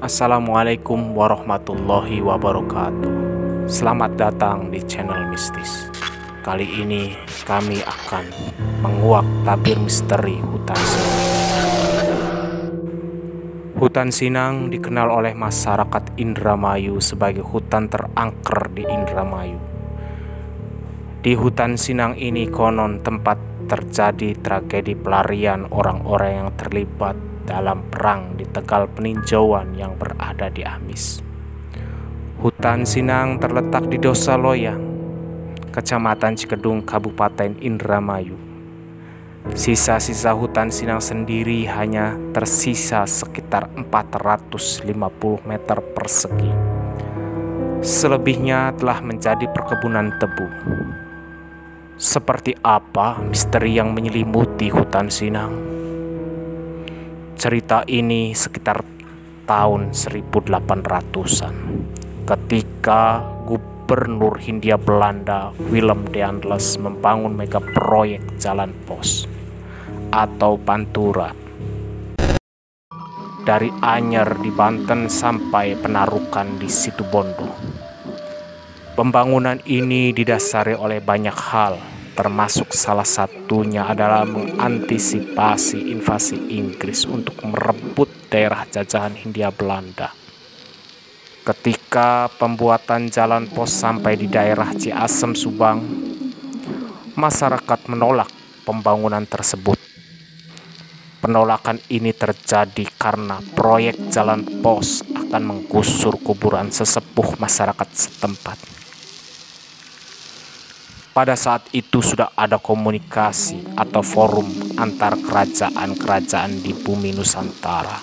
Assalamualaikum warahmatullahi wabarakatuh. Selamat datang di channel Mistis. Kali ini kami akan menguak tabir misteri Hutan Sinang. Hutan Sinang dikenal oleh masyarakat Indramayu sebagai hutan terangker di Indramayu. Di Hutan Sinang ini konon tempat terjadi tragedi pelarian orang-orang yang terlibat dalam perang di Tegal Peninjauan yang berada di Amis. Hutan Sinang terletak di Desa Loyang, Kecamatan Cikedung, Kabupaten Indramayu. Sisa-sisa Hutan Sinang sendiri hanya tersisa sekitar 450 meter persegi. Selebihnya telah menjadi perkebunan tebu. Seperti apa misteri yang menyelimuti Hutan Sinang? Cerita ini sekitar tahun 1800-an ketika Gubernur Hindia Belanda Willem de Andalas membangun mega proyek jalan pos atau Pantura dari Anyer di Banten sampai Penarukan di Situbondo. Pembangunan ini didasari oleh banyak hal, termasuk salah satunya adalah mengantisipasi invasi Inggris untuk merebut daerah jajahan Hindia Belanda. Ketika pembuatan jalan pos sampai di daerah Ciasem, Subang, masyarakat menolak pembangunan tersebut. Penolakan ini terjadi karena proyek jalan pos akan menggusur kuburan sesepuh masyarakat setempat. Pada saat itu sudah ada komunikasi atau forum antar kerajaan-kerajaan di bumi Nusantara.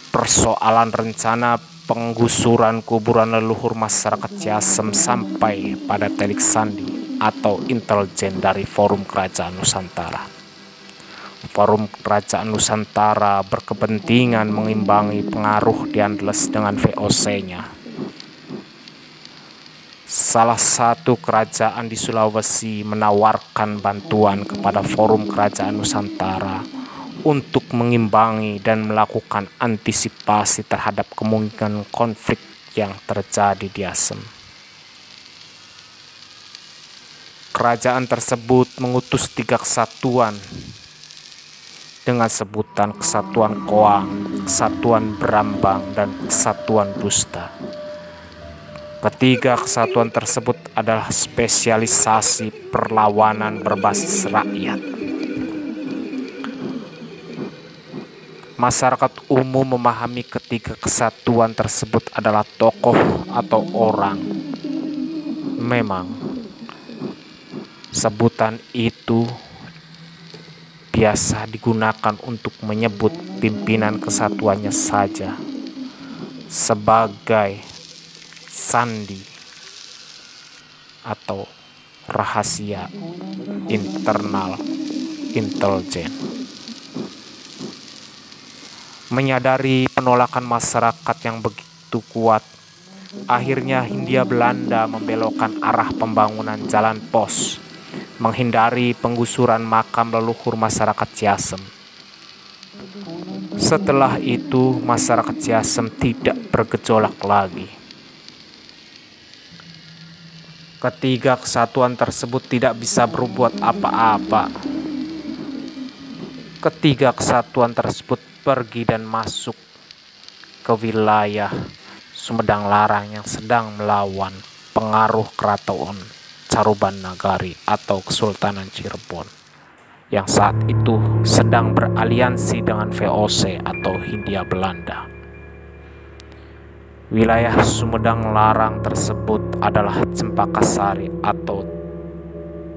Persoalan rencana penggusuran kuburan leluhur masyarakat Ciasem sampai pada telik sandi atau intelijen dari forum kerajaan Nusantara. Forum kerajaan Nusantara berkepentingan mengimbangi pengaruh de Andalas dengan VOC-nya. Salah satu kerajaan di Sulawesi menawarkan bantuan kepada forum kerajaan Nusantara untuk mengimbangi dan melakukan antisipasi terhadap kemungkinan konflik yang terjadi di Asem. Kerajaan tersebut mengutus 3 kesatuan dengan sebutan Kesatuan Koang, Kesatuan Brambang, dan Kesatuan Dusta. Ketiga kesatuan tersebut adalah spesialisasi perlawanan berbasis rakyat. Masyarakat umum memahami ketiga kesatuan tersebut adalah tokoh atau orang. Memang, sebutan itu biasa digunakan untuk menyebut pimpinan kesatuannya saja sebagai sandi atau rahasia internal intelijen. Menyadari penolakan masyarakat yang begitu kuat, akhirnya Hindia Belanda membelokkan arah pembangunan jalan pos, menghindari penggusuran makam leluhur masyarakat Ciasem. Setelah itu, masyarakat Ciasem tidak bergejolak lagi. Ketiga kesatuan tersebut tidak bisa berbuat apa-apa. Ketiga kesatuan tersebut pergi dan masuk ke wilayah Sumedang Larang yang sedang melawan pengaruh Keraton Caruban Nagari atau Kesultanan Cirebon yang saat itu sedang beraliansi dengan VOC atau Hindia Belanda. Wilayah Sumedang Larang tersebut adalah Cempaka Sari atau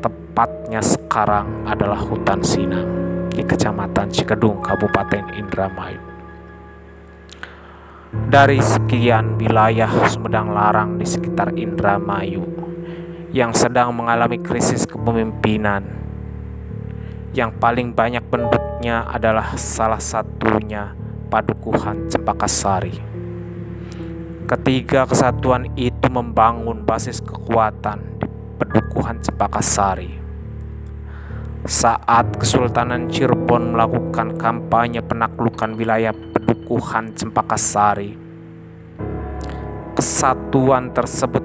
tepatnya sekarang adalah Hutan Sinang di Kecamatan Cikedung, Kabupaten Indramayu. Dari sekian wilayah Sumedang Larang di sekitar Indramayu yang sedang mengalami krisis kepemimpinan, yang paling banyak penduduknya adalah salah satunya Padukuhan Cempaka Sari. Ketiga kesatuan itu membangun basis kekuatan di Padukuhan Cempaka Sari. Saat Kesultanan Cirebon melakukan kampanye penaklukan wilayah Padukuhan Padukuhan Cempaka Sari, kesatuan tersebut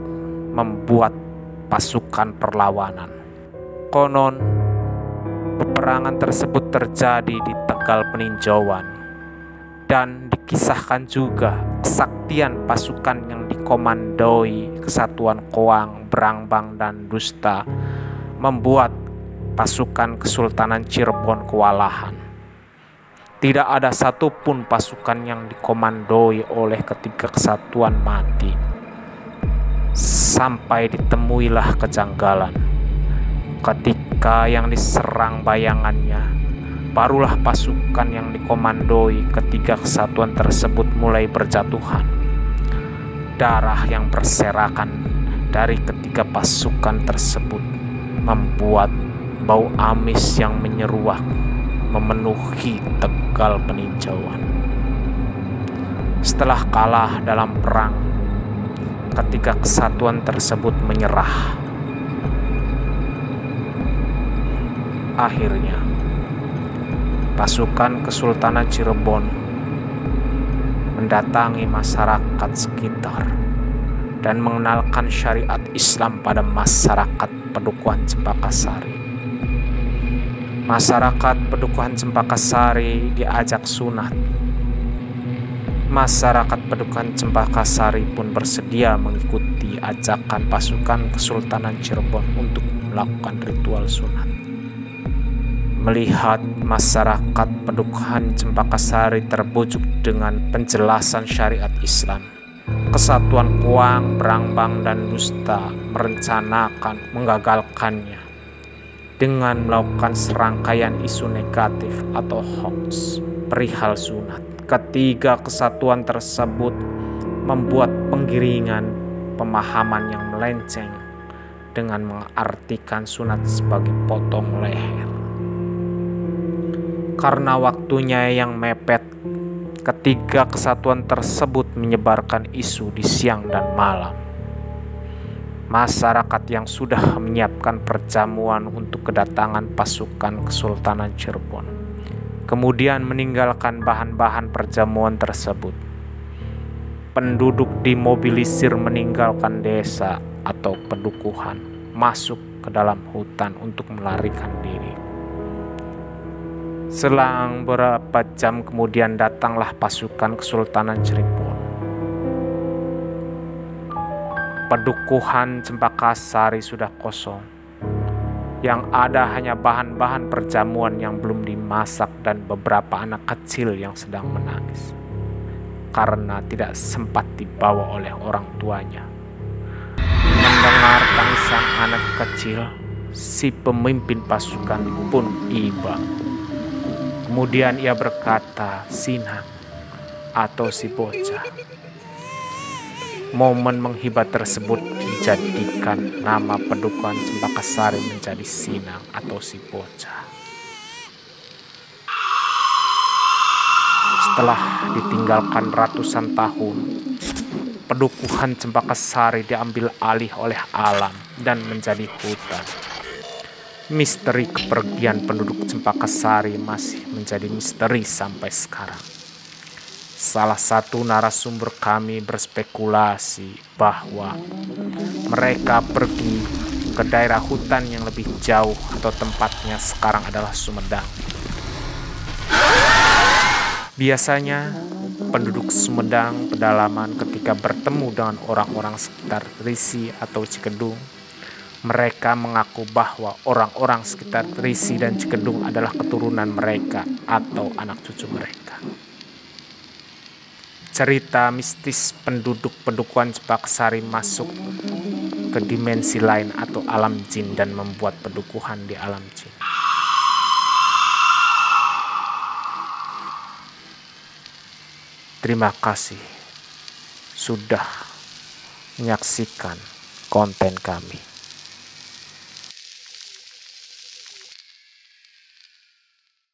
membuat pasukan perlawanan. Konon, peperangan tersebut terjadi di Tegal Peninjauan, dan dikisahkan juga kesaktian pasukan yang dikomandoi Kesatuan Koang, Brangbang, dan Dusta membuat pasukan Kesultanan Cirebon kewalahan. Tidak ada satupun pasukan yang dikomandoi oleh ketiga kesatuan mati. Sampai ditemuilah kejanggalan. Ketika yang diserang bayangannya, barulah pasukan yang dikomandoi ketiga kesatuan tersebut mulai berjatuhan. Darah yang berserakan dari ketiga pasukan tersebut membuat bau amis yang menyeruak memenuhi Tegal Peninjauan. Setelah kalah dalam perang, ketiga kesatuan tersebut menyerah. Akhirnya, pasukan Kesultanan Cirebon mendatangi masyarakat sekitar dan mengenalkan syariat Islam pada masyarakat Padukuhan Cempaka Sari. Masyarakat Padukuhan Cempaka Sari diajak sunat. Masyarakat Padukuhan Cempaka Sari pun bersedia mengikuti ajakan pasukan Kesultanan Cirebon untuk melakukan ritual sunat. Melihat masyarakat Padukuhan Cempaka Sari terbujuk dengan penjelasan syariat Islam, Kesatuan Koang, Brangbang, dan Dusta merencanakan menggagalkannya dengan melakukan serangkaian isu negatif atau hoax perihal sunat. Ketiga kesatuan tersebut membuat penggiringan pemahaman yang melenceng dengan mengartikan sunat sebagai potong leher. Karena waktunya yang mepet, ketiga kesatuan tersebut menyebarkan isu di siang dan malam. Masyarakat yang sudah menyiapkan perjamuan untuk kedatangan pasukan Kesultanan Cirebon kemudian meninggalkan bahan-bahan perjamuan tersebut. Penduduk dimobilisir meninggalkan desa atau pedukuhan, masuk ke dalam hutan untuk melarikan diri. Selang beberapa jam kemudian datanglah pasukan Kesultanan Cirebon. Padukuhan Cempaka Sari sudah kosong. Yang ada hanya bahan-bahan perjamuan yang belum dimasak dan beberapa anak kecil yang sedang menangis karena tidak sempat dibawa oleh orang tuanya. Mendengar tangisan anak kecil, si pemimpin pasukan pun iba. Kemudian ia berkata, "Sinang," atau si bocah. Momen menghibah tersebut dijadikan nama Padukuhan Cempaka Sari menjadi Sinang atau si bocah. Setelah ditinggalkan ratusan tahun, Padukuhan Cempaka Sari diambil alih oleh alam dan menjadi hutan. Misteri kepergian penduduk Cempaka Sari masih menjadi misteri sampai sekarang. Salah satu narasumber kami berspekulasi bahwa mereka pergi ke daerah hutan yang lebih jauh atau tempatnya sekarang adalah Sumedang. Biasanya penduduk Sumedang pedalaman ketika bertemu dengan orang-orang sekitar Risi atau Cikedung, mereka mengaku bahwa orang-orang sekitar Risi dan Cikedung adalah keturunan mereka atau anak cucu mereka. Cerita mistis penduduk Padukuhan Cempaka Sari masuk ke dimensi lain atau alam jin dan membuat pedukuhan di alam jin. Terima kasih sudah menyaksikan konten kami.